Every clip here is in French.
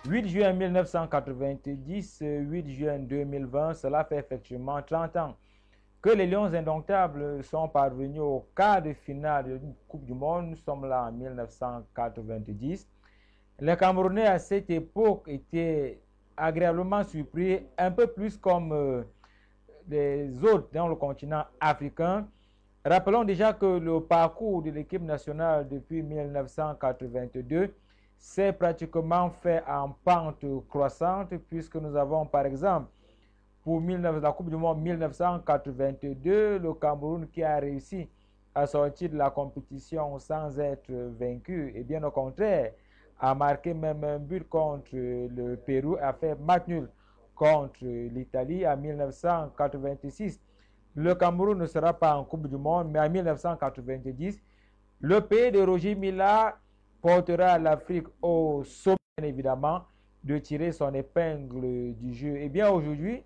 8 juin 1990, 8 juin 2020, cela fait effectivement 30 ans que les Lions indomptables sont parvenus au quart de finale de la Coupe du Monde. Nous sommes là en 1990. Les Camerounais à cette époque étaient agréablement surpris, un peu plus comme les autres dans le continent africain. Rappelons déjà que le parcours de l'équipe nationale depuis 1982 s'est pratiquement fait en pente croissante, puisque nous avons par exemple pour la Coupe du Monde 1982, le Cameroun qui a réussi à sortir de la compétition sans être vaincu, et bien au contraire, a marqué même un but contre le Pérou, a fait match nul contre l'Italie en 1986. Le Cameroun ne sera pas en Coupe du Monde, mais en 1990, le pays de Roger Mila portera l'Afrique au sommet, bien évidemment, de tirer son épingle du jeu. Et bien aujourd'hui,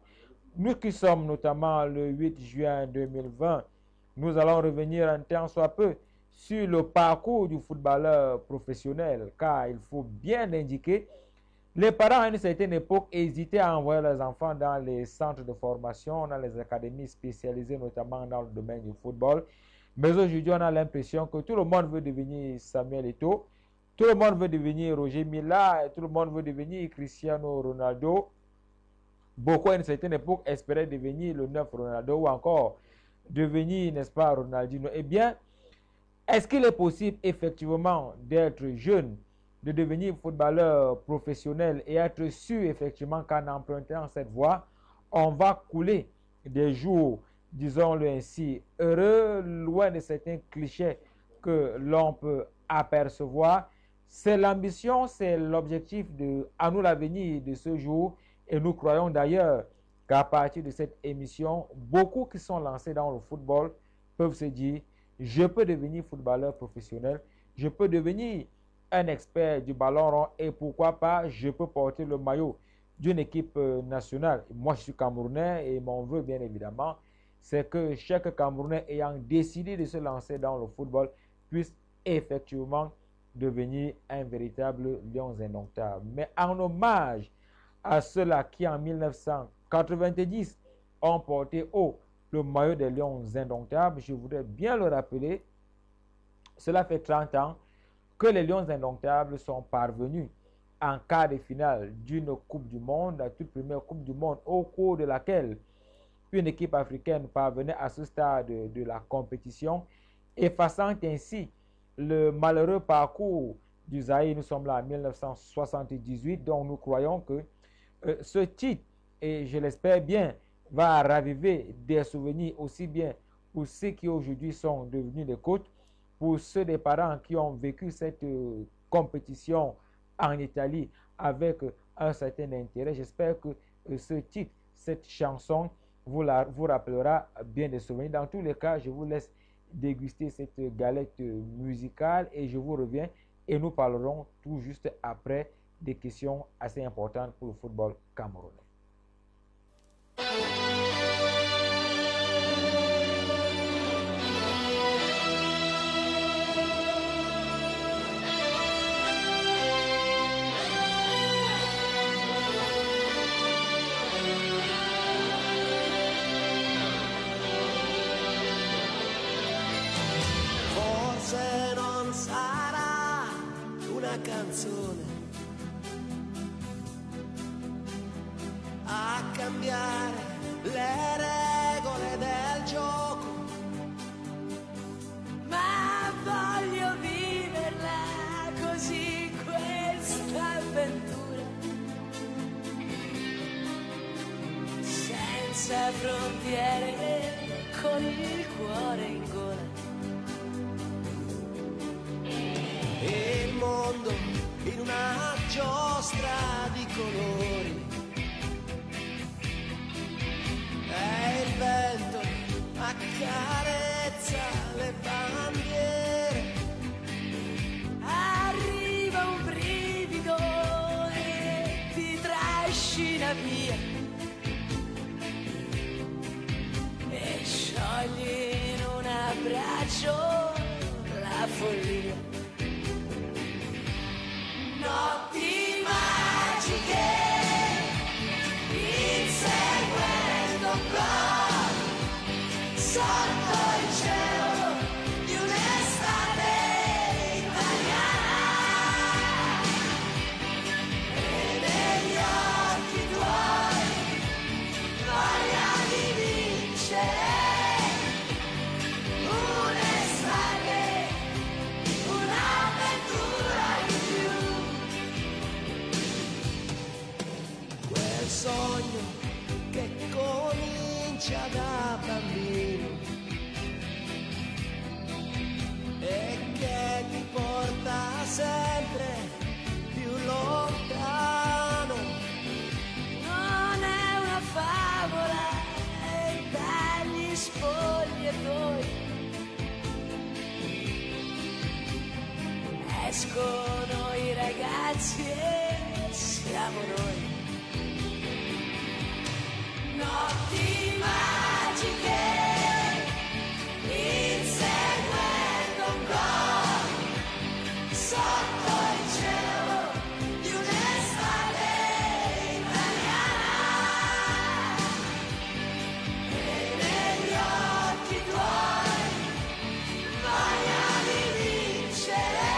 nous qui sommes notamment le 8 juin 2020, nous allons revenir un temps soit peu sur le parcours du footballeur professionnel, car il faut bien indiquer, les parents à une certaine époque hésitaient à envoyer leurs enfants dans les centres de formation, dans les académies spécialisées notamment dans le domaine du football. Mais aujourd'hui, on a l'impression que tout le monde veut devenir Samuel Eto'o, tout le monde veut devenir Roger Mila, et tout le monde veut devenir Cristiano Ronaldo. Beaucoup à une certaine époque espéraient devenir le 9 Ronaldo ou encore devenir, n'est-ce pas, Ronaldinho. Eh bien, est-ce qu'il est possible effectivement d'être jeune, de devenir footballeur professionnel et être sûr effectivement qu'en empruntant cette voie, on va couler des jours, disons-le ainsi, heureux, loin de certains clichés que l'on peut apercevoir? C'est l'ambition, c'est l'objectif à nous l'avenir de ce jour. Et nous croyons d'ailleurs qu'à partir de cette émission, beaucoup qui sont lancés dans le football peuvent se dire, je peux devenir footballeur professionnel, je peux devenir un expert du ballon rond et pourquoi pas, je peux porter le maillot d'une équipe nationale. Moi, je suis Camerounais et mon vœu, bien évidemment, c'est que chaque Camerounais ayant décidé de se lancer dans le football puisse effectivement devenir un véritable lion indomptable. Mais en hommage à ceux-là qui, en 1990, ont porté haut le maillot des Lions indomptables, je voudrais bien le rappeler, cela fait 30 ans que les Lions indomptables sont parvenus en quart de finale d'une Coupe du Monde, la toute première Coupe du Monde au cours de laquelle une équipe africaine parvenait à ce stade de la compétition, effaçant ainsi le malheureux parcours du Zaïre. Nous sommes là en 1978, donc nous croyons que ce titre, et je l'espère bien, va raviver des souvenirs aussi bien pour ceux qui aujourd'hui sont devenus des coachs, pour ceux des parents qui ont vécu cette compétition en Italie avec un certain intérêt. J'espère que ce titre, cette chanson, vous rappellera bien des souvenirs. Dans tous les cas, je vous laisse déguster cette galette musicale et je vous reviens et nous parlerons tout juste après des questions assez importantes pour le football camerounais. Forse non sarà una canzone a cambiare le regole del gioco, ma voglio viverla così questa avventura, senza frontiere, con il cuore in gola. E il mondo in una giostra di colori, e il vento accarezza le bandiere, arriva un brivido e ti trascina via e sciogli in un abbraccio la follia. Notti magiche sogno che comincia da bambino e che ti porta sempre più lontano. Non è una favola dagli spogliatoi, escono i ragazzi e siamo noi. Notti magiche, inseguendo un gol sotto il cielo di un'estate italiana, e negli occhi tuoi voglia di vincere.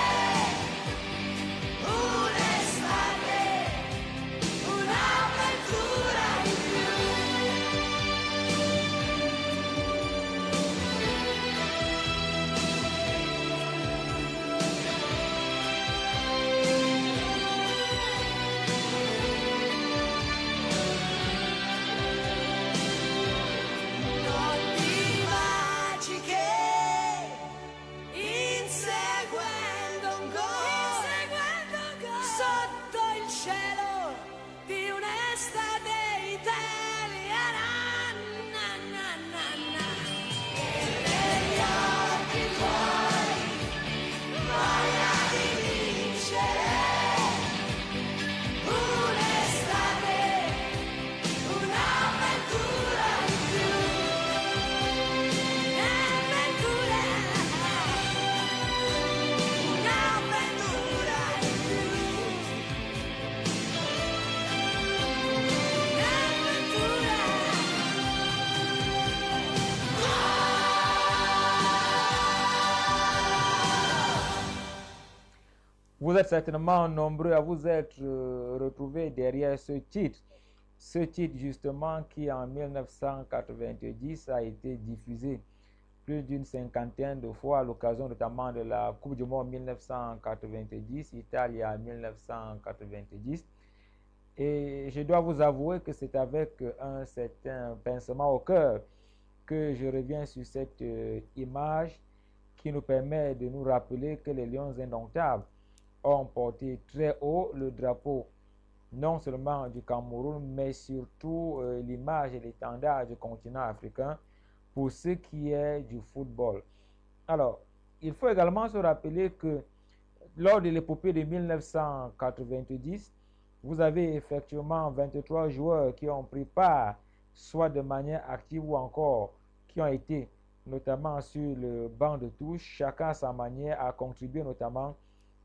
Vous êtes certainement nombreux à vous être retrouvés derrière ce titre. Ce titre justement qui en 1990 a été diffusé plus d'une cinquantaine de fois à l'occasion notamment de la Coupe du Monde 1990, Italie en 1990. Et je dois vous avouer que c'est avec un certain pincement au cœur que je reviens sur cette image qui nous permet de nous rappeler que les Lions indomptables ont porté très haut le drapeau, non seulement du Cameroun, mais surtout l'image et l'étendard du continent africain pour ce qui est du football. Alors, il faut également se rappeler que lors de l'épopée de 1990, vous avez effectivement 23 joueurs qui ont pris part, soit de manière active ou encore qui ont été notamment sur le banc de touche, chacun à sa manière a contribué notamment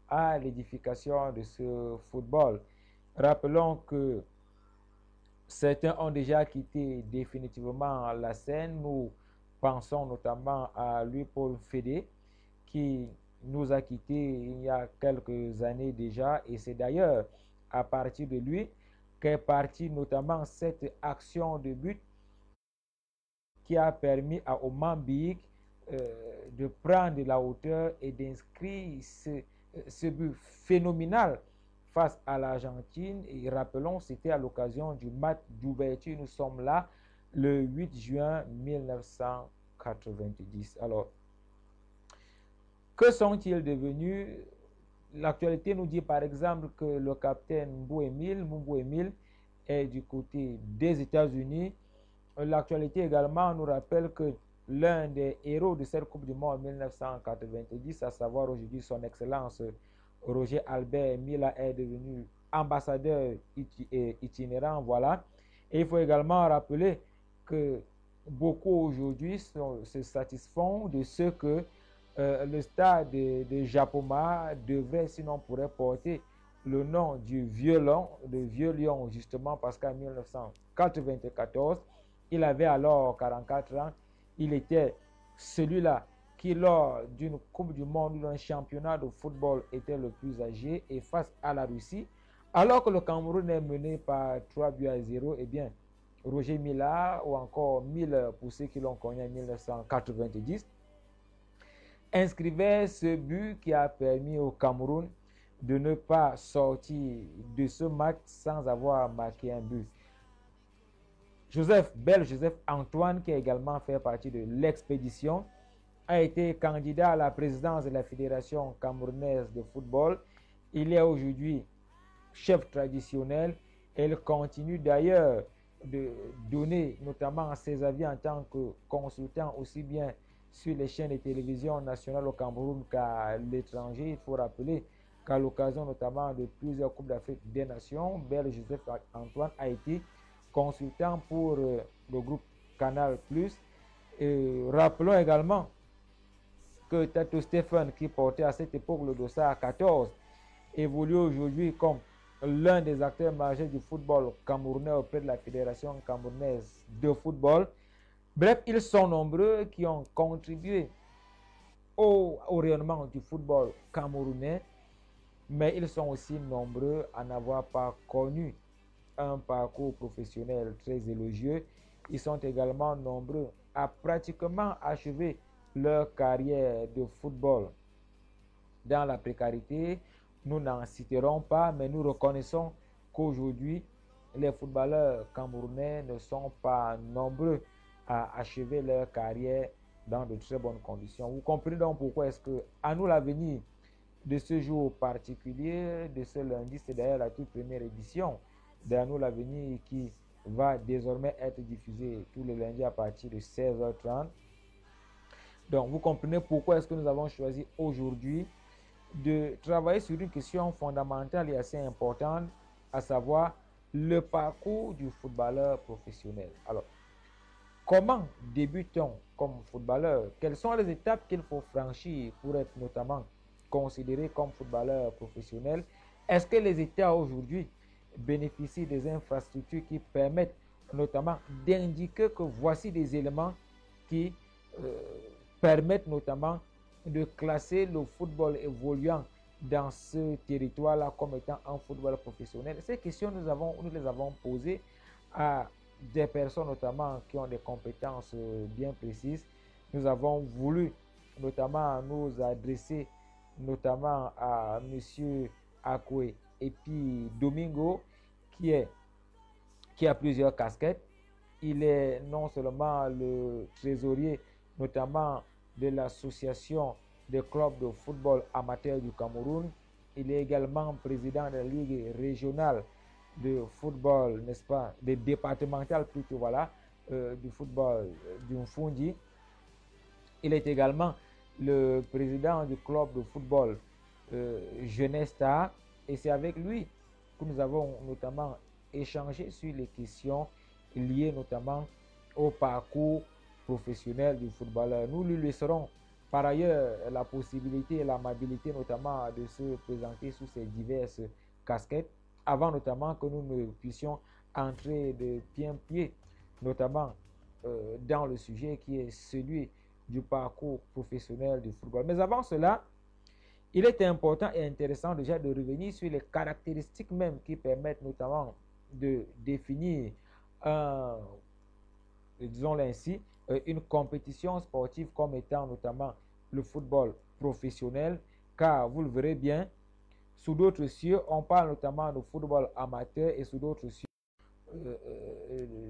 à l'édification de ce football. Rappelons que certains ont déjà quitté définitivement la scène. Nous pensons notamment à Louis-Paul Fédé qui nous a quittés il y a quelques années déjà, et c'est d'ailleurs à partir de lui qu'est partie notamment cette action de but qui a permis à Oman Biyik de prendre de la hauteur et d'inscrire ce but phénoménal face à l'Argentine. Et rappelons, c'était à l'occasion du match d'ouverture. Nous sommes là le 8 juin 1990. Alors, que sont-ils devenus? L'actualité nous dit par exemple que le capitaine Mbou Emile est du côté des États-Unis. L'actualité également nous rappelle que l'un des héros de cette Coupe du Monde en 1990, à savoir aujourd'hui son Excellence Roger Albert Mila, est devenu ambassadeur itinérant. Voilà. Et il faut également rappeler que beaucoup aujourd'hui se satisfont de ce que le stade de Japoma devrait, sinon pourrait porter le nom du vieux lion, justement parce qu'en 1994, il avait alors 44 ans. Il était celui-là qui, lors d'une Coupe du Monde ou d'un championnat de football, était le plus âgé. Et face à la Russie, alors que le Cameroun est mené par 3-0, eh bien, Roger Mila, ou encore Mille pour ceux qui l'ont connu en 1990, inscrivait ce but qui a permis au Cameroun de ne pas sortir de ce match sans avoir marqué un but. Joseph Antoine, qui a également fait partie de l'expédition, a été candidat à la présidence de la Fédération camerounaise de football. Il est aujourd'hui chef traditionnel et il continue d'ailleurs de donner notamment ses avis en tant que consultant aussi bien sur les chaînes de télévision nationales au Cameroun qu'à l'étranger. Il faut rappeler qu'à l'occasion notamment de plusieurs Coupes d'Afrique des Nations, Bel Joseph Antoine a été consultant pour le groupe Canal+. Rappelons également que Tato Stéphane, qui portait à cette époque le dossard 14, évolue aujourd'hui comme l'un des acteurs majeurs du football camerounais auprès de la Fédération camerounaise de football. Bref, ils sont nombreux qui ont contribué au rayonnement du football camerounais, mais ils sont aussi nombreux à n'avoir pas connu un parcours professionnel très élogieux. Ils sont également nombreux à pratiquement achever leur carrière de football dans la précarité. Nous n'en citerons pas, mais nous reconnaissons qu'aujourd'hui, les footballeurs camerounais ne sont pas nombreux à achever leur carrière dans de très bonnes conditions. Vous comprenez donc pourquoi est-ce que, à nous l'avenir de ce jour particulier, de ce lundi, c'est d'ailleurs la toute première édition d'À nous l'avenir qui va désormais être diffusée tous les lundis à partir de 16h30. Donc, vous comprenez pourquoi est-ce que nous avons choisi aujourd'hui de travailler sur une question fondamentale et assez importante, à savoir le parcours du footballeur professionnel. Alors, comment débute-t-on comme footballeur? Quelles sont les étapes qu'il faut franchir pour être notamment considéré comme footballeur professionnel? Est-ce que les États aujourd'hui bénéficient des infrastructures qui permettent notamment d'indiquer que voici des éléments qui permettent notamment de classer le football évoluant dans ce territoire-là comme étant un football professionnel? Ces questions, nous les avons posées à des personnes notamment qui ont des compétences bien précises. Nous avons voulu notamment nous adresser notamment à M. Akwe et puis Domingo qui a plusieurs casquettes. Il est non seulement le trésorier notamment de l'association des clubs de football amateur du Cameroun. Il est également président de la Ligue régionale de football, n'est-ce pas, des départementales plutôt, voilà, du football du Mfundi. Il est également le président du club de football Jeunesse Star, et c'est avec lui que nous avons notamment échangé sur les questions liées notamment au parcours professionnel du footballeur. Nous lui laisserons par ailleurs la possibilité et l'amabilité notamment de se présenter sous ses diverses casquettes, avant notamment que nous ne puissions entrer de pied notamment dans le sujet qui est celui du parcours professionnel du football. Mais avant cela, il est important et intéressant déjà de revenir sur les caractéristiques même qui permettent notamment de définir, disons-le ainsi, une compétition sportive comme étant notamment le football professionnel, car vous le verrez bien, sous d'autres cieux, on parle notamment de football amateur et sous d'autres cieux,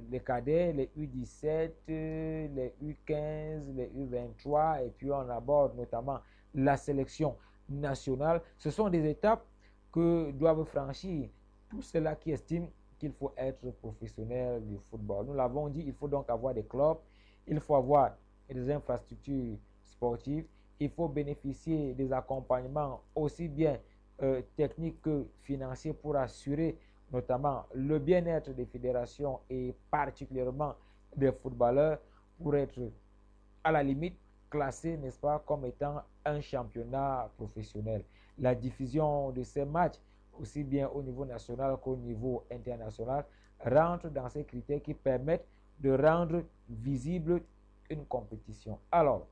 les cadets, les U17, les U15, les U23, et puis on aborde notamment la sélection nationale. Ce sont des étapes que doivent franchir tous ceux-là qui estiment qu'il faut être professionnel du football. Nous l'avons dit, il faut donc avoir des clubs, il faut avoir des infrastructures sportives, il faut bénéficier des accompagnements aussi bien techniques que financiers pour assurer notamment le bien-être des fédérations et particulièrement des footballeurs pour être à la limite classé, n'est-ce pas, comme étant un championnat professionnel. La diffusion de ces matchs, aussi bien au niveau national qu'au niveau international, rentre dans ces critères qui permettent de rendre visible une compétition. Alors,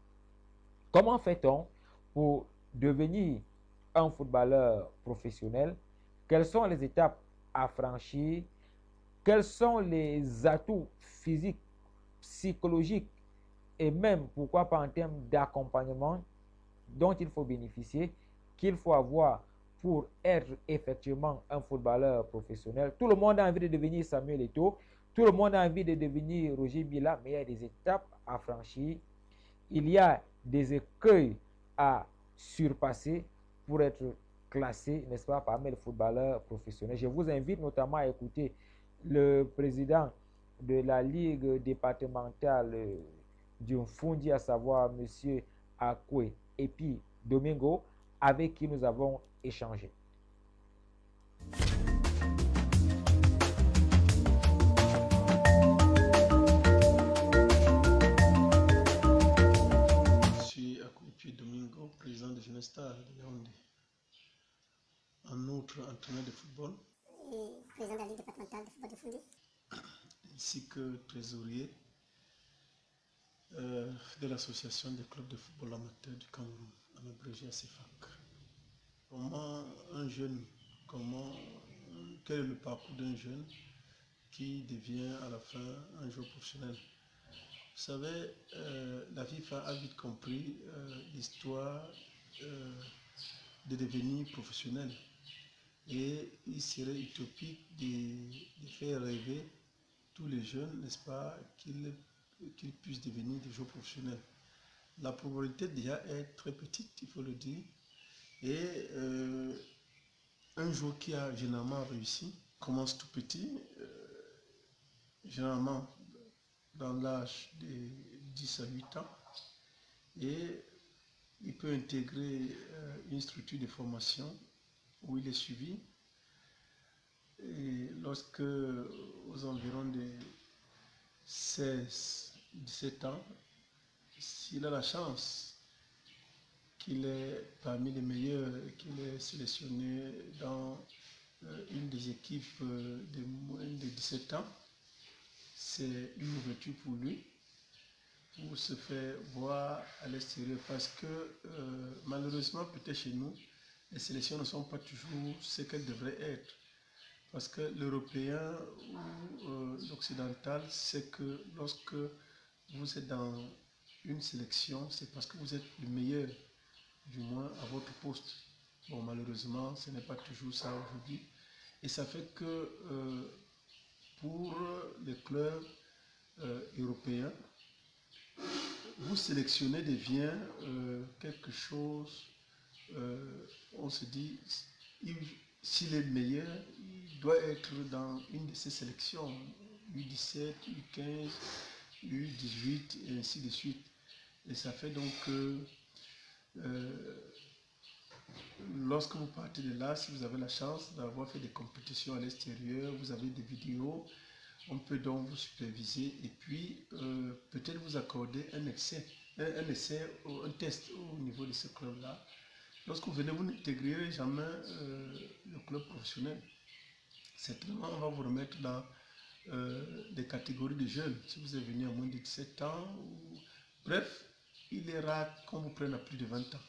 comment fait-on pour devenir un footballeur professionnel? Quelles sont les étapes à franchir? Quels sont les atouts physiques, psychologiques et même, pourquoi pas en termes d'accompagnement dont il faut bénéficier, qu'il faut avoir pour être effectivement un footballeur professionnel. Tout le monde a envie de devenir Samuel Eto'o, tout le monde a envie de devenir Roger Milla, mais il y a des étapes à franchir, il y a des écueils à surpasser pour être classé, n'est-ce pas, parmi les footballeurs professionnels. Je vous invite notamment à écouter le président de la Ligue départementale du Fundi, à savoir M. Akwe et puis Domingo, avec qui nous avons échangé. Je suis Akwe Domingo, président de Jeunesse Star de Yaoundé. En outre, entraîneur de football. Et président de la Ligue départementale de football de Fundi. Ainsi que trésorier de l'association des clubs de football amateur du Cameroun, en abrégé CFAC. Comment un jeune, quel est le parcours d'un jeune qui devient à la fin un joueur professionnel? Vous savez, la FIFA a vite compris l'histoire de devenir professionnel. Et il serait utopique de faire rêver tous les jeunes, n'est-ce pas, qu'ils puissent devenir des joueurs professionnels. La probabilité déjà est très petite, il faut le dire. Et un joueur qui a généralement réussi commence tout petit, généralement dans l'âge de 10 à 8 ans, et il peut intégrer une structure de formation où il est suivi. Et lorsque, aux environs de 16-17 ans, s'il a la chance qu'il est parmi les meilleurs, qu'il est sélectionné dans une des équipes de moins de 17 ans, c'est une ouverture pour lui, pour se faire voir à l'extérieur, parce que malheureusement, peut-être chez nous, les sélections ne sont pas toujours ce qu'elles devraient être. Parce que l'européen ou l'occidental, c'est que lorsque vous êtes dans une sélection, c'est parce que vous êtes le meilleur, du moins à votre poste. Bon, malheureusement, ce n'est pas toujours ça aujourd'hui. Et ça fait que pour les clubs européens, vous sélectionner devient quelque chose, on se dit, s'il est meilleur, il doit être dans une de ces sélections, U17, U15, U18 et ainsi de suite. Et ça fait donc que lorsque vous partez de là, si vous avez la chance d'avoir fait des compétitions à l'extérieur, vous avez des vidéos, on peut donc vous superviser et puis peut-être vous accorder un essai, un test au niveau de ce club-là. Lorsque vous venez, vous n'intégrerez jamais le club professionnel. Certainement, on va vous remettre dans des catégories de jeunes. Si vous êtes venu à moins de 17 ans, bref, il est rare qu'on vous prenne à plus de 20 ans.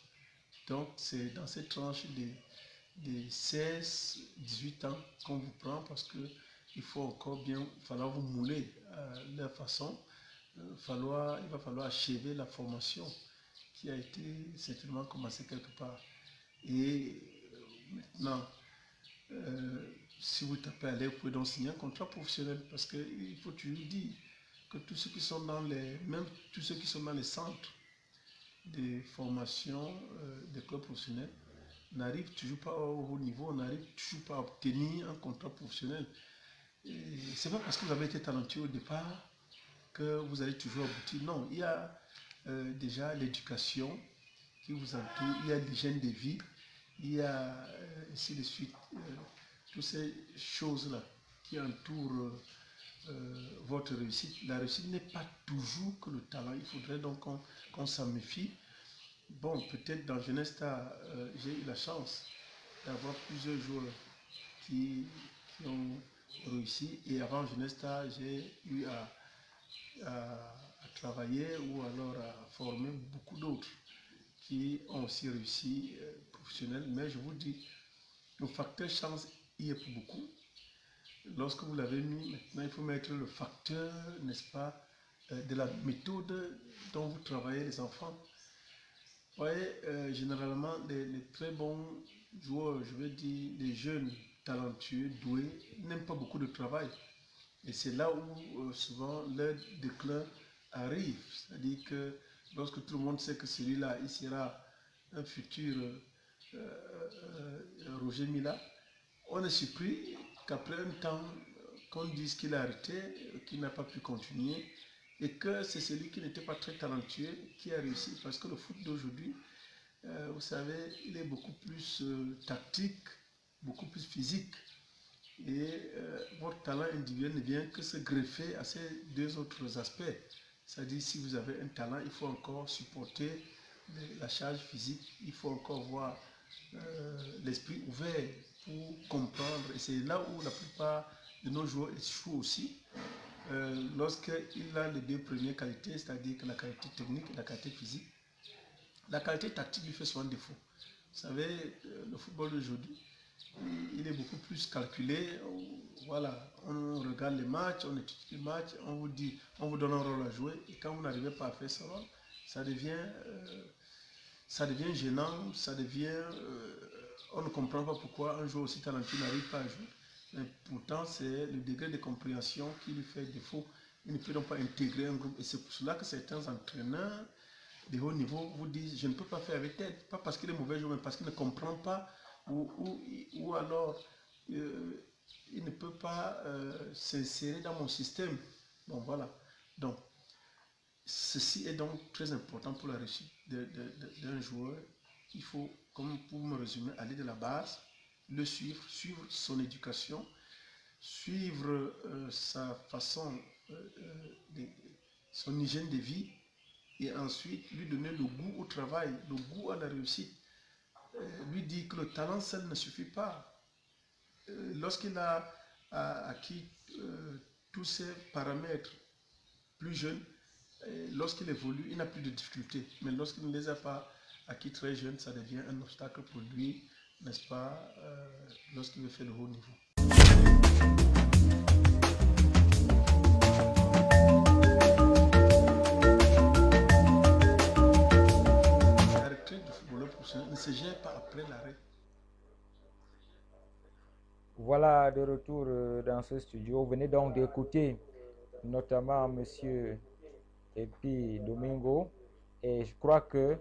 Donc, c'est dans cette tranche de 16-18 ans qu'on vous prend parce qu'il faut encore falloir vous mouler à leur façon. Il va falloir achever la formation qui a été certainement commencée quelque part. Et maintenant, si vous tapez à l'air, vous pouvez donc signer un contrat professionnel parce qu'il faut toujours dire que tous ceux qui sont même tous ceux qui sont dans les centres de formation des clubs professionnels n'arrivent toujours pas au haut niveau, n'arrivent toujours pas à obtenir un contrat professionnel. C'est pas parce que vous avez été talentueux au départ que vous allez toujours aboutir. Non, il y a déjà l'éducation qui vous entoure, il y a l'hygiène de vie, il y a ainsi de suite, toutes ces choses-là qui entourent votre réussite. La réussite n'est pas toujours que le talent, il faudrait donc qu'on s'en méfie. Bon, peut-être dans Jeunesse Star, j'ai eu la chance d'avoir plusieurs joueurs qui ont réussi et avant Jeunesse Star, j'ai eu à travailler ou alors à former beaucoup d'autres qui ont aussi réussi professionnels. Mais je vous dis, le facteur chance y est pour beaucoup. Lorsque vous l'avez mis, maintenant il faut mettre le facteur, n'est-ce pas, de la méthode dont vous travaillez les enfants. Vous voyez, généralement, les très bons joueurs, je veux dire, les jeunes talentueux, doués, n'aiment pas beaucoup de travail. Et c'est là où souvent leur déclin arrive. C'est-à-dire que lorsque tout le monde sait que celui-là, il sera un futur Roger Mila, on est surpris qu'après un temps, qu'on dise qu'il a arrêté, qu'il n'a pas pu continuer, et que c'est celui qui n'était pas très talentueux qui a réussi. Parce que le foot d'aujourd'hui, vous savez, il est beaucoup plus tactique, beaucoup plus physique. Et votre talent individuel ne vient que se greffer à ces deux autres aspects. C'est-à-dire, si vous avez un talent, il faut encore supporter la charge physique, il faut encore voir l'esprit ouvert pour comprendre. Et c'est là où la plupart de nos joueurs échouent aussi. Lorsqu'il a les deux premières qualités, c'est-à-dire que la qualité technique et la qualité physique, la qualité tactique lui fait souvent défaut. Vous savez, le football d'aujourd'hui, il est beaucoup plus calculé. Voilà, on regarde les matchs, on étudie les matchs, on vous dit, on vous donne un rôle à jouer, et quand vous n'arrivez pas à faire ce rôle, ça devient gênant, on ne comprend pas pourquoi un joueur aussi talentueux n'arrive pas à jouer. Mais pourtant, c'est le degré de compréhension qui lui fait défaut. Il ne peut donc pas intégrer un groupe, et c'est pour cela que certains entraîneurs de haut niveau vous disent, je ne peux pas faire avec elle, pas parce qu'il est mauvais joueur, mais parce qu'il ne comprend pas, ou alors il ne peut pas s'insérer dans mon système. Bon, voilà. Donc, ceci est donc très important pour la réussite d'un joueur. Il faut, comme pour me résumer, aller de la base, le suivre son éducation, suivre sa façon, son hygiène de vie, et ensuite lui donner le goût au travail, le goût à la réussite. Lui dire que le talent seul ne suffit pas. Lorsqu'il a acquis tous ces paramètres plus jeune, lorsqu'il évolue, il n'a plus de difficultés. Mais lorsqu'il ne les a pas acquis très jeune, ça devient un obstacle pour lui, n'est-ce pas, lorsqu'il veut faire le haut niveau. La retraite du footballeur professionnel ne se gère pas après l'arrêt. Voilà, de retour dans ce studio. Vous venez donc d'écouter notamment Monsieur Epi Domingo, et je crois que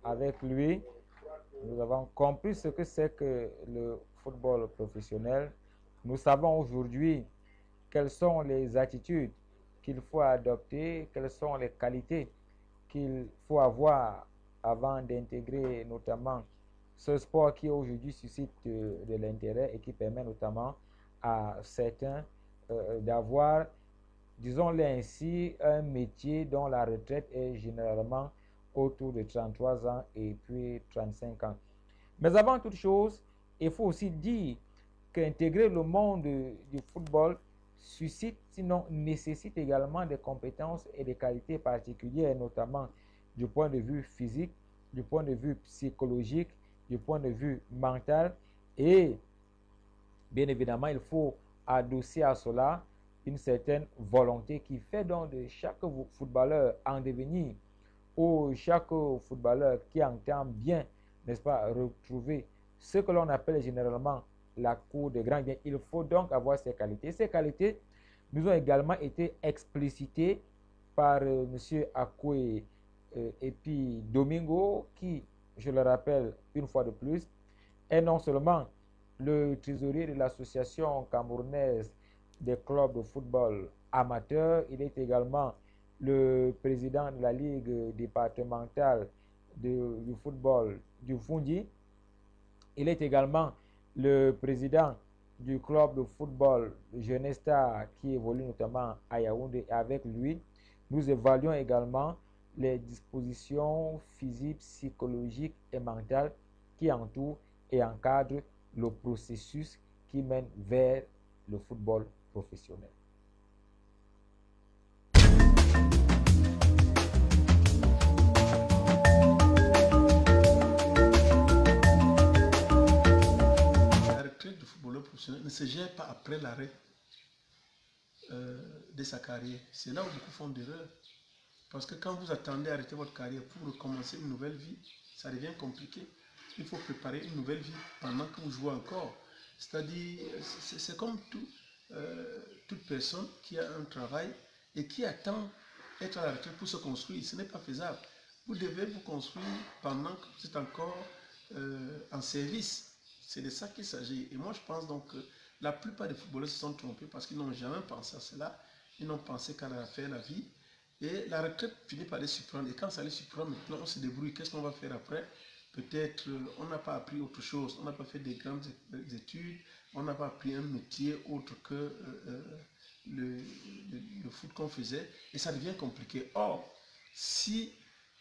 avec lui, nous avons compris ce que c'est que le football professionnel. Nous savons aujourd'hui quelles sont les attitudes qu'il faut adopter, quelles sont les qualités qu'il faut avoir avant d'intégrer notamment ce sport qui aujourd'hui suscite de l'intérêt et qui permet notamment à certains d'avoir, disons-le ainsi, un métier dont la retraite est généralement autour de 33 ans et puis 35 ans. Mais avant toute chose, il faut aussi dire qu'intégrer le monde du football suscite, sinon nécessite également des compétences et des qualités particulières, notamment du point de vue physique, du point de vue psychologique, du point de vue mental. Et bien évidemment, il faut adosser à cela une certaine volonté qui fait donc de chaque footballeur en devenir, ou chaque footballeur qui entend bien, n'est-ce pas, retrouver ce que l'on appelle généralement la cour des grands biens. Il faut donc avoir ces qualités. Ces qualités nous ont également été explicitées par M. Akoué et puis Domingo, qui, je le rappelle une fois de plus, est non seulement le trésorier de l'association camerounaise des clubs de football amateurs, il est également le président de la ligue départementale du football du Fundi. Il est également le président du club de football Jeunesse Star qui évolue notamment à Yaoundé. Et avec lui, nous évaluons également les dispositions physiques, psychologiques et mentales qui entourent et encadrent le processus qui mène vers le football professionnel. La retraite du footballeur professionnel ne se gère pas après l'arrêt de sa carrière. C'est là où beaucoup font d'erreurs. Parce que quand vous attendez à arrêter votre carrière pour recommencer une nouvelle vie, ça devient compliqué. il faut préparer une nouvelle vie pendant que vous jouez encore. C'est-à-dire, c'est comme toute personne qui a un travail et qui attend être à la retraite pour se construire. Ce n'est pas faisable. Vous devez vous construire pendant que vous êtes encore en service. C'est de ça qu'il s'agit. Et moi, je pense donc que la plupart des footballeurs se sont trompés parce qu'ils n'ont jamais pensé à cela. Ils n'ont pensé qu'à faire la vie. Et la retraite finit par les surprendre. Et quand ça les surprend, maintenant, on se débrouille. Qu'est-ce qu'on va faire après? Peut-être on n'a pas appris autre chose. On n'a pas fait des grandes études. On n'a pas appris un métier autre que le foot qu'on faisait. Et ça devient compliqué. Or, si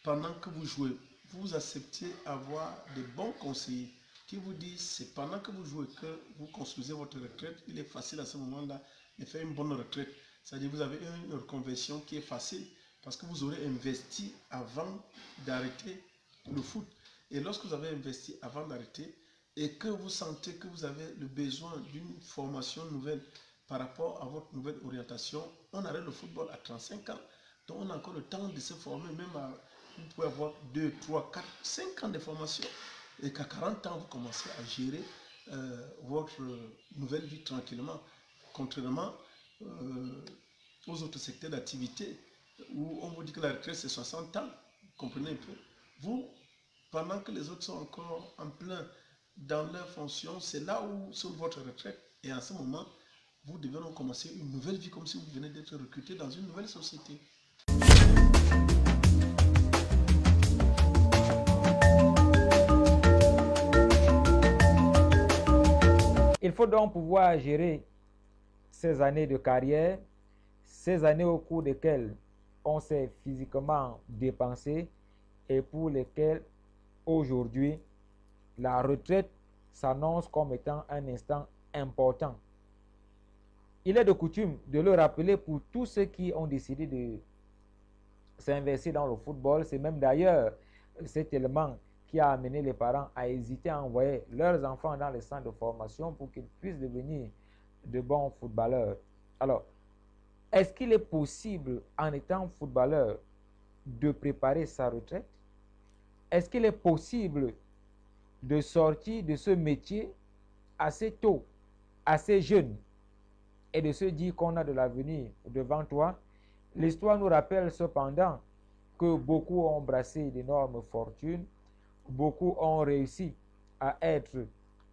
pendant que vous jouez, vous acceptez avoir des bons conseillers qui vous disent c'est pendant que vous jouez que vous construisez votre retraite, il est facile à ce moment-là de faire une bonne retraite. C'est-à-dire vous avez une reconversion qui est facile parce que vous aurez investi avant d'arrêter le foot. Et lorsque vous avez investi avant d'arrêter et que vous sentez que vous avez le besoin d'une formation nouvelle par rapport à votre nouvelle orientation, on arrête le football à 35 ans. Donc on a encore le temps de se former, même vous pouvez avoir 2, 3, 4, 5 ans de formation. Et qu'à 40 ans, vous commencez à gérer votre nouvelle vie tranquillement. Contrairement aux autres secteurs d'activité où on vous dit que la retraite c'est 60 ans, vous comprenez un peu. Vous, pendant que les autres sont encore en plein dans leur fonction, c'est là où c'est votre retraite. Et à ce moment, vous devez donc commencer une nouvelle vie comme si vous venez d'être recruté dans une nouvelle société. Il faut donc pouvoir gérer ces années de carrière, ces années au cours desquelles on s'est physiquement dépensé et pour lesquelles aujourd'hui la retraite s'annonce comme étant un instant important. Il est de coutume de le rappeler pour tous ceux qui ont décidé de s'investir dans le football. C'est même d'ailleurs cet élément qui a amené les parents à hésiter à envoyer leurs enfants dans les centres de formation pour qu'ils puissent devenir de bons footballeurs. Alors, est-ce qu'il est possible, en étant footballeur, de préparer sa retraite? Est-ce qu'il est possible de sortir de ce métier assez tôt, assez jeune, et de se dire qu'on a de l'avenir devant toi? L'histoire nous rappelle cependant que beaucoup ont brassé d'énormes fortunes, beaucoup ont réussi à être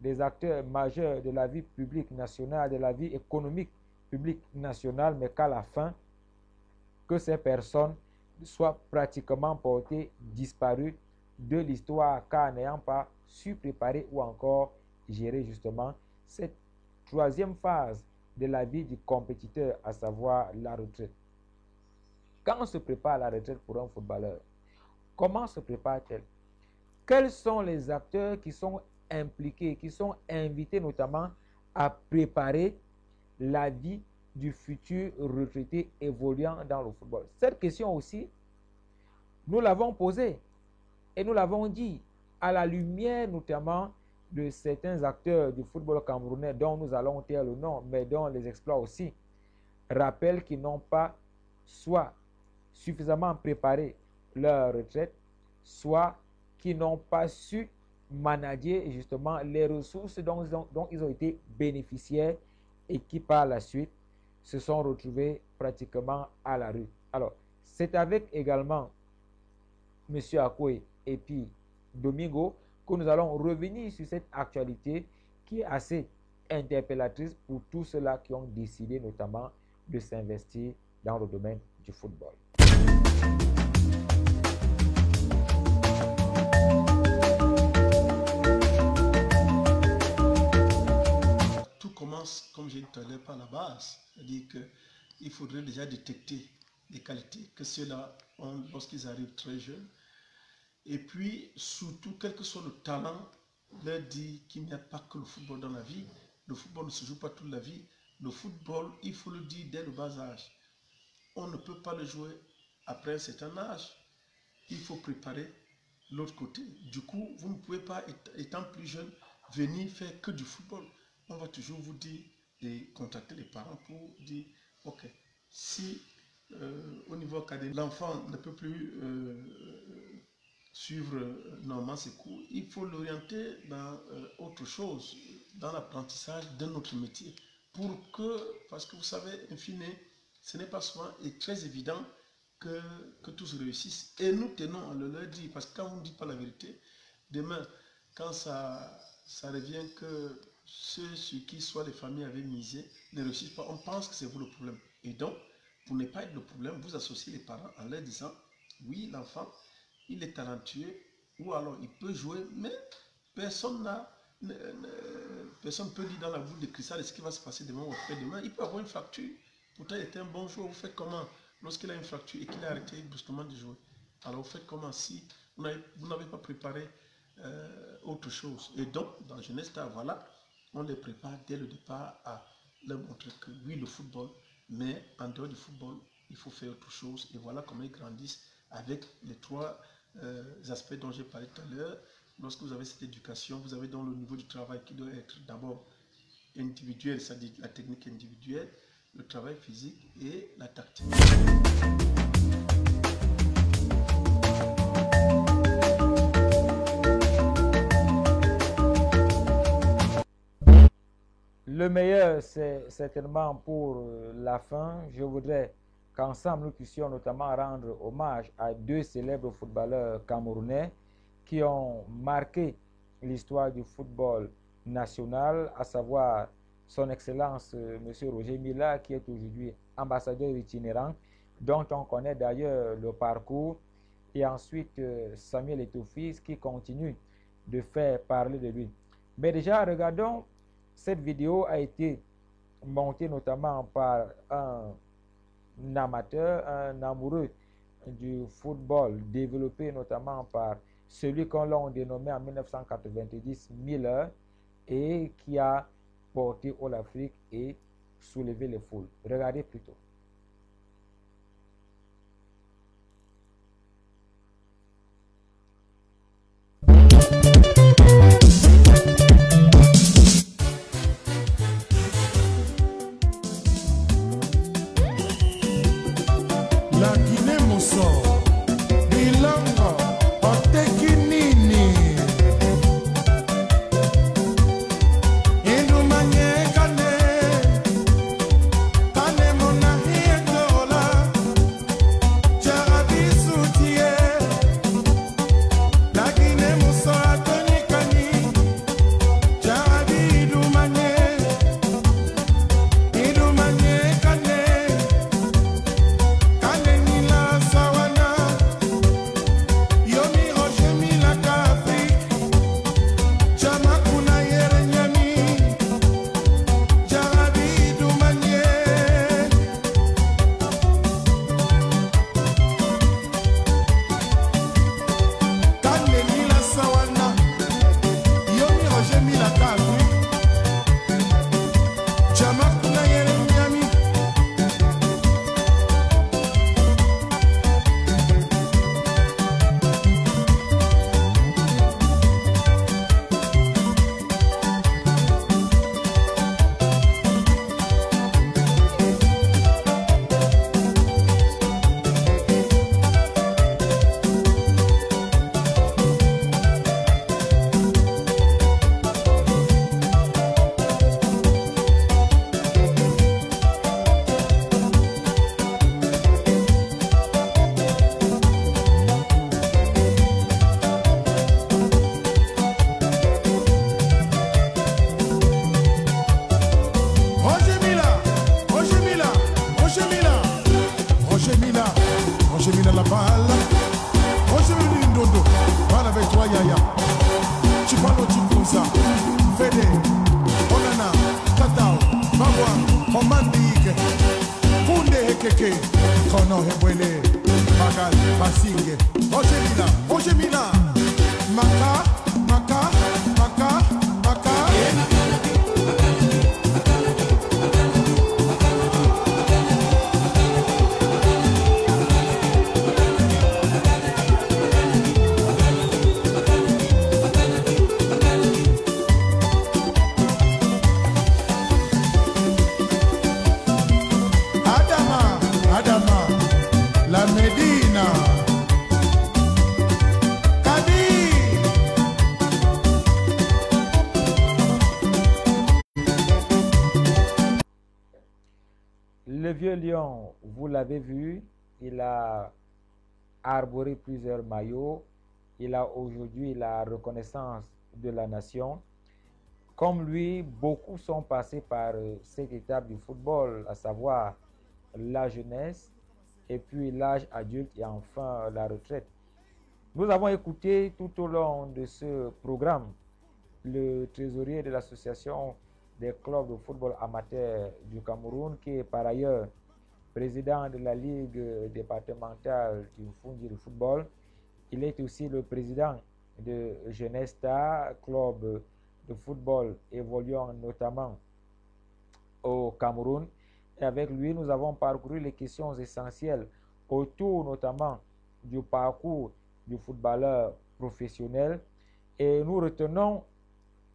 des acteurs majeurs de la vie publique nationale, de la vie économique publique nationale, mais qu'à la fin, que ces personnes soient pratiquement portées disparues de l'histoire, car n'ayant pas su préparer ou encore gérer justement cette troisième phase de la vie du compétiteur, à savoir la retraite. Quand on se prépare à la retraite pour un footballeur, comment se prépare-t-elle? Quels sont les acteurs qui sont impliqués, qui sont invités notamment à préparer la vie du futur retraité évoluant dans le football? Cette question aussi, nous l'avons posée et nous l'avons dit à la lumière notamment de certains acteurs du football camerounais dont nous allons taire le nom, mais dont les exploits aussi rappellent qu'ils n'ont pas soit suffisamment préparé leur retraite, soit qui n'ont pas su manager justement les ressources dont ils ont été bénéficiaires et qui par la suite se sont retrouvés pratiquement à la rue. Alors, c'est avec également M. Akoué et puis Domingo que nous allons revenir sur cette actualité qui est assez interpellatrice pour tous ceux-là qui ont décidé notamment de s'investir dans le domaine du football. Tout commence, comme j'ai dit tout à l'heure, par la base. C'est-à-dire qu'il faudrait déjà détecter les qualités que ceux-là ont lorsqu'ils arrivent très jeunes. Et puis, surtout, quel que soit le talent, leur dire qu'il n'y a pas que le football dans la vie. Le football ne se joue pas toute la vie. Le football, il faut le dire dès le bas âge. On ne peut pas le jouer après un certain âge. Il faut préparer l'autre côté. Du coup, vous ne pouvez pas, étant plus jeune, venir faire que du football. On va toujours vous dire et contacter les parents pour dire, ok, si au niveau académique, l'enfant ne peut plus suivre normalement ses cours, il faut l'orienter dans autre chose, dans l'apprentissage d'un autre métier. Parce que vous savez, in fine, ce n'est pas souvent et très évident que tous réussissent. Et nous tenons à le leur dire, parce que quand on ne dit pas la vérité, demain, quand ça revient que ceux sur qui soit les familles avaient misé ne réussissent pas, on pense que c'est vous le problème. Et donc, pour ne pas être le problème, vous associez les parents en leur disant, oui, l'enfant, il est talentueux, ou alors il peut jouer, mais personne ne peut dire dans la boule de cristal ce qui va se passer demain ou après-demain. Il peut avoir une fracture. Pourtant, il était un bon joueur. Vous faites comment lorsqu'il a une fracture et qu'il a arrêté brusquement de jouer? Alors, vous faites comment si vous n'avez pas préparé autre chose? Et donc, dans Jeunesse Star, voilà, on les prépare dès le départ à leur montrer que oui, le football, mais en dehors du football, il faut faire autre chose. Et voilà comment ils grandissent avec les trois aspects dont j'ai parlé tout à l'heure. Lorsque vous avez cette éducation, vous avez donc le niveau du travail qui doit être d'abord individuel, c'est-à-dire la technique individuelle, le travail physique et la tactique. Le meilleur, c'est certainement pour la fin. Je voudrais qu'ensemble nous puissions notamment rendre hommage à deux célèbres footballeurs camerounais qui ont marqué l'histoire du football national, à savoir son Excellence M. Roger Mila, qui est aujourd'hui ambassadeur itinérant, dont on connaît d'ailleurs le parcours, et ensuite Samuel Eto'o-Fils, qui continue de faire parler de lui. Mais déjà, regardons, cette vidéo a été montée notamment par un amateur, un amoureux du football, développé notamment par celui qu'on l'a dénommé en 1990 Miller, et qui a porté haut l'Afrique et soulevé les foules. Regardez plutôt. La Guinée Mousson, Bilongo, Otekinini, Indumanye Kane, Kane Monahi Dola, Jarabi Soutier, la Guinée Mousson, Atoni Kani, Jarabi Indumanye Kane. Adama, la Medina. Le vieux lion, vous l'avez vu, il a arboré plusieurs maillots. Il a aujourd'hui la reconnaissance de la nation. Comme lui, beaucoup sont passés par cette étape du football, à savoir la jeunesse, et puis l'âge adulte et enfin la retraite. Nous avons écouté tout au long de ce programme le trésorier de l'association des clubs de football amateur du Cameroun, qui est par ailleurs président de la Ligue départementale du Fundi de football. Il est aussi le président de Genesta, club de football évoluant notamment au Cameroun. Et avec lui, nous avons parcouru les questions essentielles autour notamment du parcours du footballeur professionnel. Et nous retenons,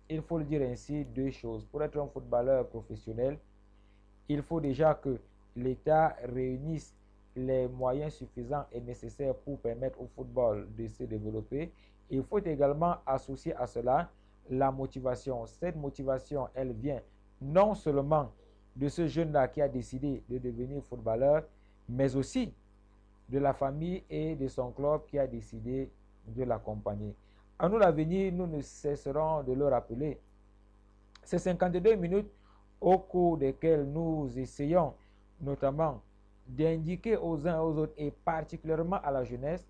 il faut le dire ainsi, deux choses. Pour être un footballeur professionnel, il faut déjà que l'État réunisse les moyens suffisants et nécessaires pour permettre au football de se développer. Il faut également associer à cela la motivation. Cette motivation, elle vient non seulement de ce jeune-là qui a décidé de devenir footballeur, mais aussi de la famille et de son club qui a décidé de l'accompagner. À nous l'avenir, nous ne cesserons de le rappeler. Ces 52 minutes au cours desquelles nous essayons notamment d'indiquer aux uns et aux autres, et particulièrement à la jeunesse,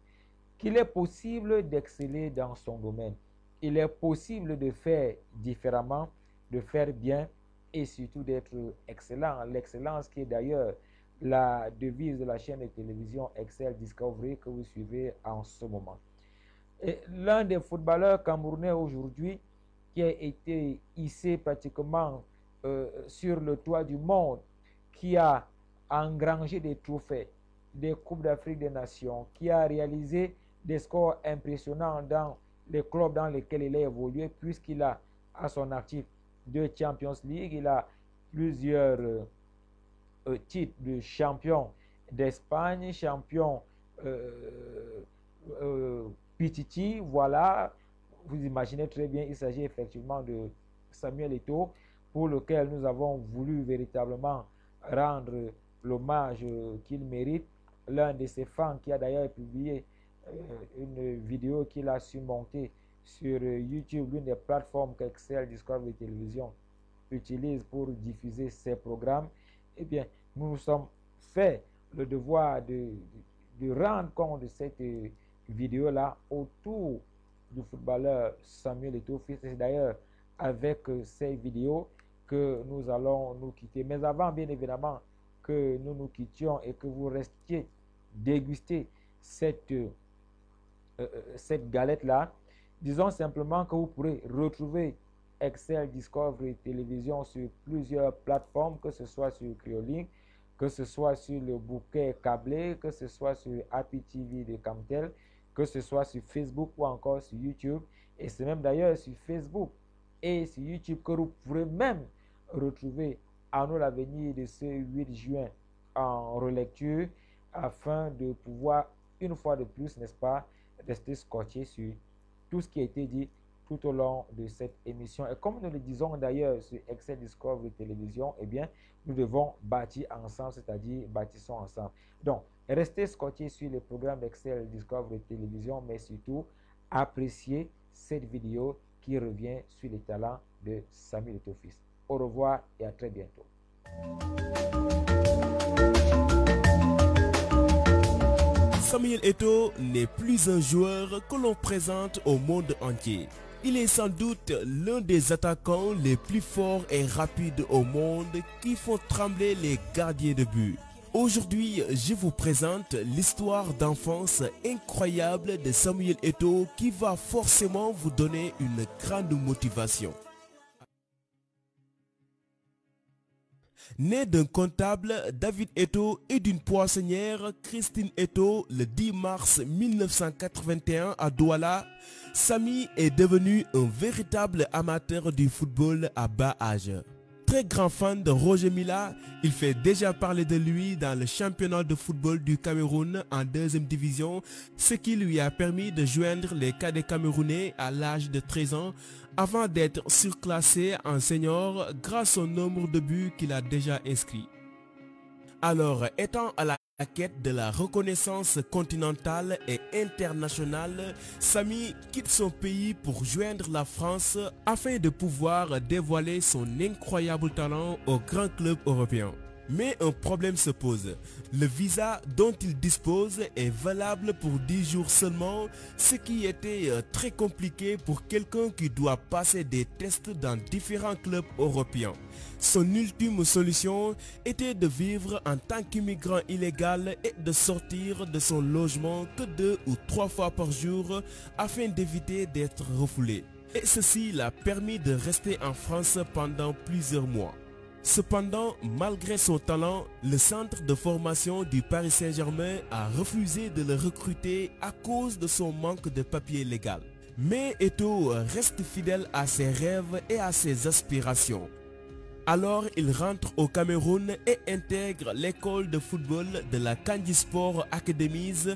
qu'il est possible d'exceller dans son domaine. Il est possible de faire différemment, de faire bien et surtout d'être excellent. L'excellence qui est d'ailleurs la devise de la chaîne de télévision Excel Discovery que vous suivez en ce moment. L'un des footballeurs camerounais aujourd'hui qui a été hissé pratiquement sur le toit du monde, qui a engrangé des trophées, des Coupes d'Afrique des Nations, qui a réalisé des scores impressionnants dans les clubs dans lesquels il a évolué, puisqu'il a à son actif 2 Champions League, il a plusieurs titres de champion d'Espagne, champion Pichichi, voilà, vous imaginez très bien, il s'agit effectivement de Samuel Eto'o, pour lequel nous avons voulu véritablement rendre l'hommage qu'il mérite. L'un de ses fans qui a d'ailleurs publié une vidéo qu'il a su monter sur YouTube, l'une des plateformes qu'Excel Discovery Télévision utilise pour diffuser ses programmes. Eh bien, nous nous sommes fait le devoir de rendre compte de cette vidéo-là autour du footballeur Samuel Eto'o. C'est d'ailleurs avec ces vidéos que nous allons nous quitter. Mais avant, bien évidemment, que nous nous quittions et que vous restiez déguster cette galette-là, disons simplement que vous pourrez retrouver Excel Discovery Télévision sur plusieurs plateformes, que ce soit sur Criolink, que ce soit sur le bouquet câblé, que ce soit sur Happy TV de Camtel, que ce soit sur Facebook ou encore sur YouTube. Et c'est même d'ailleurs sur Facebook et sur YouTube que vous pourrez même retrouver À nous l'avenir de ce 8 juin en relecture, afin de pouvoir une fois de plus, n'est-ce pas, rester scotché sur tout ce qui a été dit tout au long de cette émission. Et comme nous le disons d'ailleurs sur Excel Discovery Télévision, eh bien, nous devons bâtir ensemble, c'est-à-dire bâtissons ensemble. Donc, restez scotché sur le programme d'Excel Discovery Télévision, mais surtout, appréciez cette vidéo qui revient sur les talents de Samuel Eto'o Fils. Au revoir et à très bientôt. Samuel Eto'o n'est plus un joueur que l'on présente au monde entier. Il est sans doute l'un des attaquants les plus forts et rapides au monde qui font trembler les gardiens de but. Aujourd'hui, je vous présente l'histoire d'enfance incroyable de Samuel Eto'o qui va forcément vous donner une grande motivation. Né d'un comptable, David Eto'o, et d'une poissonnière, Christine Eto'o, le 10 mars 1981 à Douala, Samy est devenu un véritable amateur du football à bas âge. Très grand fan de Roger Mila, il fait déjà parler de lui dans le championnat de football du Cameroun en 2e division, ce qui lui a permis de joindre les cadets camerounais à l'âge de 13 ans avant d'être surclassé en senior grâce au nombre de buts qu'il a déjà inscrits. Alors, étant à la quête de la reconnaissance continentale et internationale, Samy quitte son pays pour joindre la France afin de pouvoir dévoiler son incroyable talent au grand club européen. Mais un problème se pose. Le visa dont il dispose est valable pour 10 jours seulement, ce qui était très compliqué pour quelqu'un qui doit passer des tests dans différents clubs européens. Son ultime solution était de vivre en tant qu'immigrant illégal et de sortir de son logement que 2 ou 3 fois par jour afin d'éviter d'être refoulé. Et ceci l'a permis de rester en France pendant plusieurs mois. Cependant, malgré son talent, le centre de formation du Paris Saint-Germain a refusé de le recruter à cause de son manque de papier légal. Mais Eto'o reste fidèle à ses rêves et à ses aspirations. Alors il rentre au Cameroun et intègre l'école de football de la Kandji Sport Academies,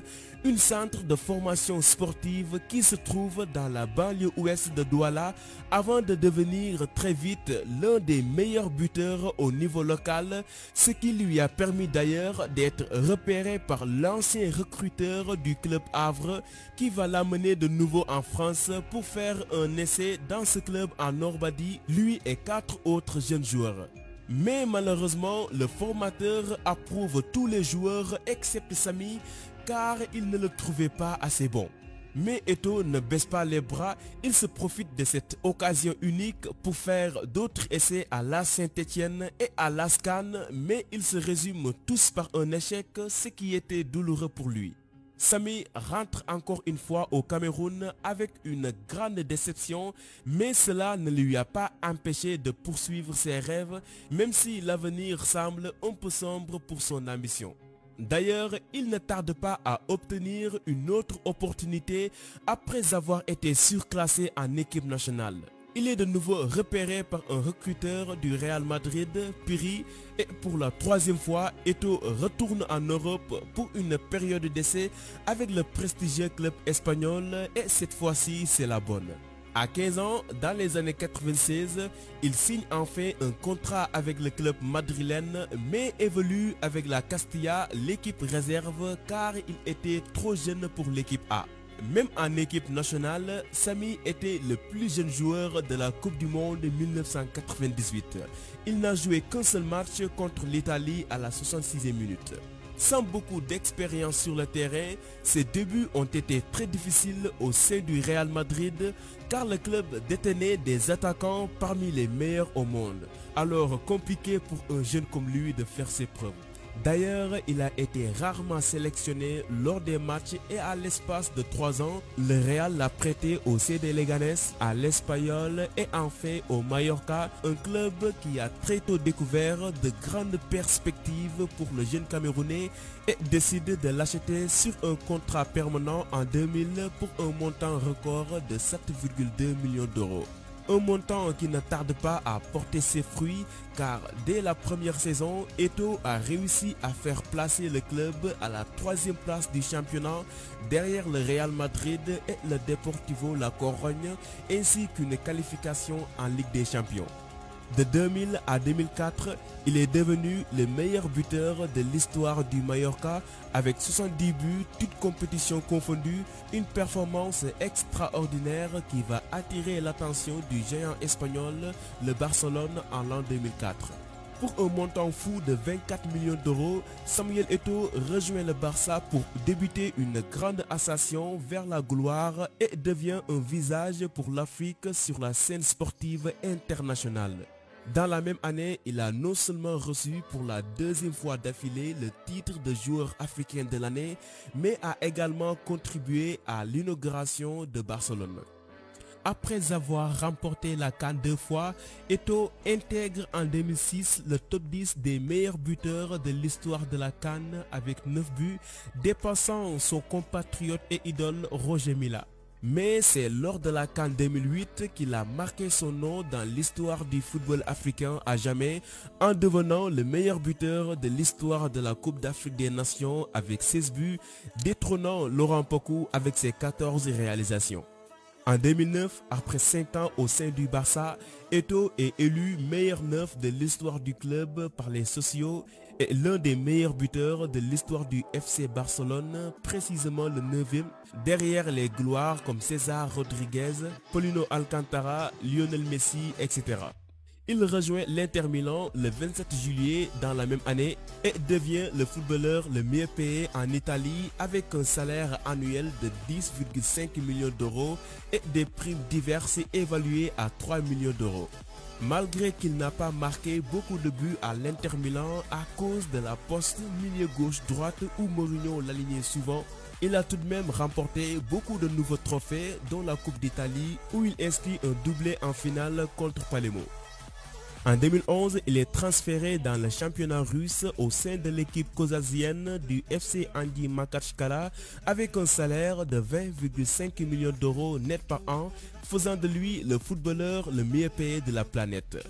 un centre de formation sportive qui se trouve dans la banlieue ouest de Douala avant de devenir très vite l'un des meilleurs buteurs au niveau local, ce qui lui a permis d'ailleurs d'être repéré par l'ancien recruteur du club Havre qui va l'amener de nouveau en France pour faire un essai dans ce club en Normandie, lui et 4 autres jeunes joueurs. Mais malheureusement, le formateur approuve tous les joueurs excepté Samy car il ne le trouvait pas assez bon. Mais Eto'o ne baisse pas les bras, il se profite de cette occasion unique pour faire d'autres essais à l'AS Saint-Étienne et à l'AS Cannes, mais ils se résument tous par un échec, ce qui était douloureux pour lui. Samy rentre encore une fois au Cameroun avec une grande déception, mais cela ne lui a pas empêché de poursuivre ses rêves, même si l'avenir semble un peu sombre pour son ambition. D'ailleurs, il ne tarde pas à obtenir une autre opportunité après avoir été surclassé en équipe nationale. Il est de nouveau repéré par un recruteur du Real Madrid, Piri, et pour la 3e fois, Eto'o retourne en Europe pour une période d'essai avec le prestigieux club espagnol et cette fois-ci c'est la bonne. À 15 ans, dans les années 96, il signe enfin un contrat avec le club madrilène mais évolue avec la Castilla, l'équipe réserve car il était trop jeune pour l'équipe A. Même en équipe nationale, Samy était le plus jeune joueur de la Coupe du Monde 1998. Il n'a joué qu'un seul match contre l'Italie à la 66e minute. Sans beaucoup d'expérience sur le terrain, ses débuts ont été très difficiles au sein du Real Madrid car le club détenait des attaquants parmi les meilleurs au monde. Alors compliqué pour un jeune comme lui de faire ses preuves. D'ailleurs, il a été rarement sélectionné lors des matchs et à l'espace de 3 ans, le Real l'a prêté au CD Leganés, à l'Espagnol et enfin au Mallorca, un club qui a très tôt découvert de grandes perspectives pour le jeune Camerounais et décide de l'acheter sur un contrat permanent en 2000 pour un montant record de 7,2 millions d'euros. Un montant qui ne tarde pas à porter ses fruits car dès la première saison, Eto'o a réussi à faire placer le club à la 3e place du championnat derrière le Real Madrid et le Deportivo La Corogne ainsi qu'une qualification en Ligue des Champions. De 2000 à 2004, il est devenu le meilleur buteur de l'histoire du Mallorca avec 70 buts, toutes compétitions confondues, une performance extraordinaire qui va attirer l'attention du géant espagnol, le Barcelone, en l'an 2004. Pour un montant fou de 24 millions d'euros, Samuel Eto'o rejoint le Barça pour débuter une grande ascension vers la gloire et devient un visage pour l'Afrique sur la scène sportive internationale. Dans la même année, il a non seulement reçu pour la 2e fois d'affilée le titre de joueur africain de l'année, mais a également contribué à l'inauguration de Barcelone. Après avoir remporté la CAN 2 fois, Eto'o intègre en 2006 le top 10 des meilleurs buteurs de l'histoire de la CAN avec 9 buts, dépassant son compatriote et idole Roger Milla. Mais c'est lors de la CAN 2008 qu'il a marqué son nom dans l'histoire du football africain à jamais en devenant le meilleur buteur de l'histoire de la Coupe d'Afrique des Nations avec 16 buts, détrônant Laurent Pokou avec ses 14 réalisations. En 2009, après 5 ans au sein du Barça, Eto'o est élu meilleur neuf de l'histoire du club par les sociaux est l'un des meilleurs buteurs de l'histoire du FC Barcelone, précisément le 9e, derrière les gloires comme César Rodriguez, Paulino Alcantara, Lionel Messi, etc. Il rejoint l'Inter Milan le 27 juillet dans la même année et devient le footballeur le mieux payé en Italie avec un salaire annuel de 10,5 millions d'euros et des primes diverses évaluées à 3 millions d'euros. Malgré qu'il n'a pas marqué beaucoup de buts à l'Inter Milan à cause de la poste milieu gauche-droite où Mourinho l'alignait souvent, il a tout de même remporté beaucoup de nouveaux trophées dont la Coupe d'Italie où il inscrit un doublé en finale contre Palermo. En 2011, il est transféré dans le championnat russe au sein de l'équipe kazakhstienne du FC Andy Makhatchkala avec un salaire de 20,5 millions d'euros net par an, faisant de lui le footballeur le mieux payé de la planète.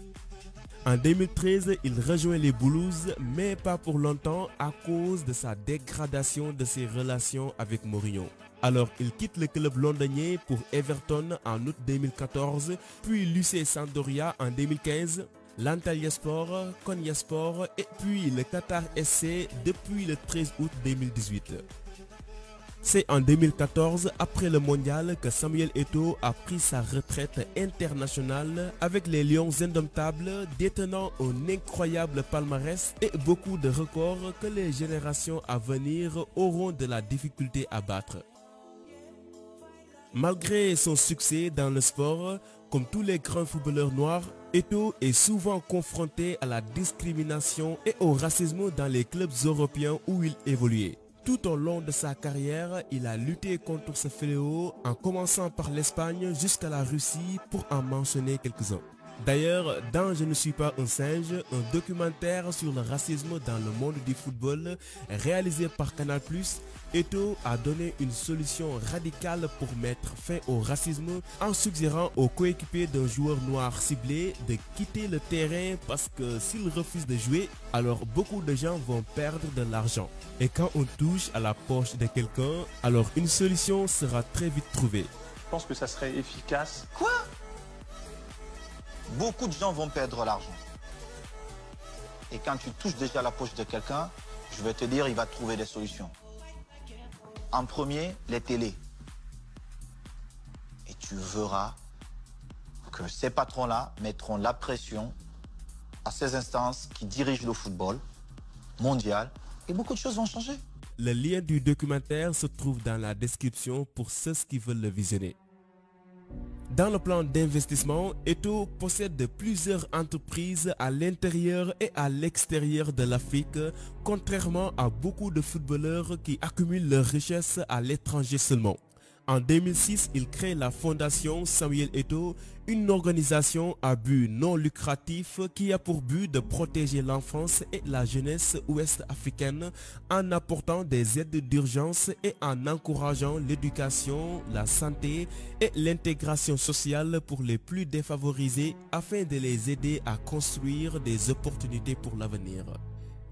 En 2013, il rejoint les Blues, mais pas pour longtemps à cause de sa dégradation de ses relations avec Mourinho. Alors il quitte le club londonien pour Everton en août 2014, puis l'UC Sampdoria en 2015, l'Antalyaspor, Konyaspor et puis le Qatar SC depuis le 13 août 2018. C'est en 2014, après le mondial, que Samuel Eto'o a pris sa retraite internationale avec les Lions indomptables détenant un incroyable palmarès et beaucoup de records que les générations à venir auront de la difficulté à battre. Malgré son succès dans le sport, comme tous les grands footballeurs noirs, Eto'o est souvent confronté à la discrimination et au racisme dans les clubs européens où il évoluait. Tout au long de sa carrière, il a lutté contre ce fléau en commençant par l'Espagne jusqu'à la Russie pour en mentionner quelques-uns. D'ailleurs, dans Je ne suis pas un singe, un documentaire sur le racisme dans le monde du football réalisé par Canal+, Eto'o a donné une solution radicale pour mettre fin au racisme en suggérant aux coéquipiers d'un joueur noir ciblé de quitter le terrain parce que s'il refuse de jouer, alors beaucoup de gens vont perdre de l'argent. Et quand on touche à la poche de quelqu'un, alors une solution sera très vite trouvée. Je pense que ça serait efficace. Quoi? Beaucoup de gens vont perdre l'argent. Et quand tu touches déjà la poche de quelqu'un, je vais te dire, il va trouver des solutions. En premier, les télés. Et tu verras que ces patrons-là mettront la pression à ces instances qui dirigent le football mondial et beaucoup de choses vont changer. Le lien du documentaire se trouve dans la description pour ceux qui veulent le visionner. Dans le plan d'investissement, Eto'o possède plusieurs entreprises à l'intérieur et à l'extérieur de l'Afrique, contrairement à beaucoup de footballeurs qui accumulent leurs richesses à l'étranger seulement. En 2006, il crée la fondation Samuel Eto'o, une organisation à but non lucratif qui a pour but de protéger l'enfance et la jeunesse ouest-africaine en apportant des aides d'urgence et en encourageant l'éducation, la santé et l'intégration sociale pour les plus défavorisés afin de les aider à construire des opportunités pour l'avenir.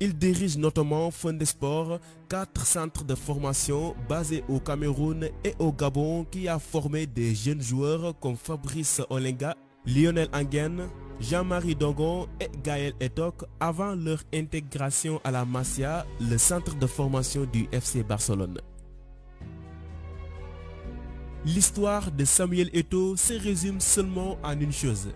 Il dirige notamment Fondesport, 4 centres de formation basés au Cameroun et au Gabon qui a formé des jeunes joueurs comme Fabrice Olenga, Lionel Angen, Jean-Marie Dogon et Gaël Etok avant leur intégration à la Masia, le centre de formation du FC Barcelone. L'histoire de Samuel Eto'o se résume seulement en une chose.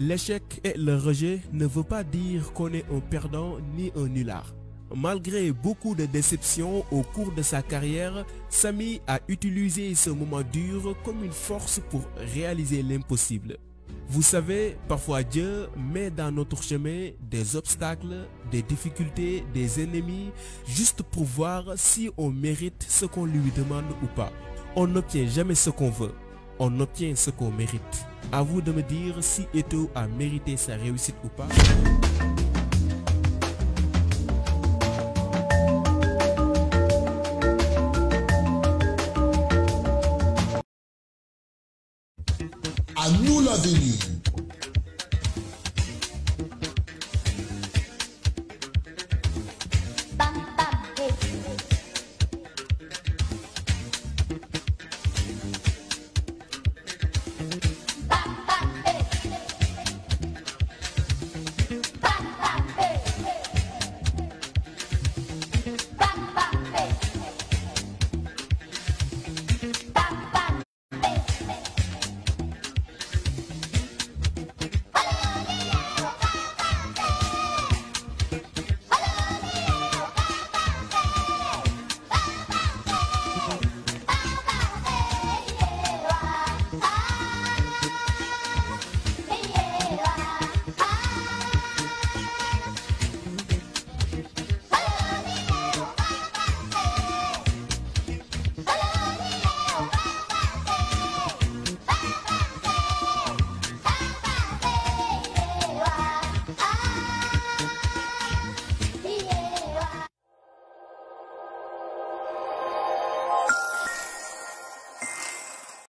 L'échec et le rejet ne veut pas dire qu'on est un perdant ni un nulard. Malgré beaucoup de déceptions au cours de sa carrière, Samy a utilisé ce moment dur comme une force pour réaliser l'impossible. Vous savez, parfois Dieu met dans notre chemin des obstacles, des difficultés, des ennemis, juste pour voir si on mérite ce qu'on lui demande ou pas. On n'obtient jamais ce qu'on veut, on obtient ce qu'on mérite. À vous de me dire si Eto'o a mérité sa réussite ou pas. À nous l'avenir.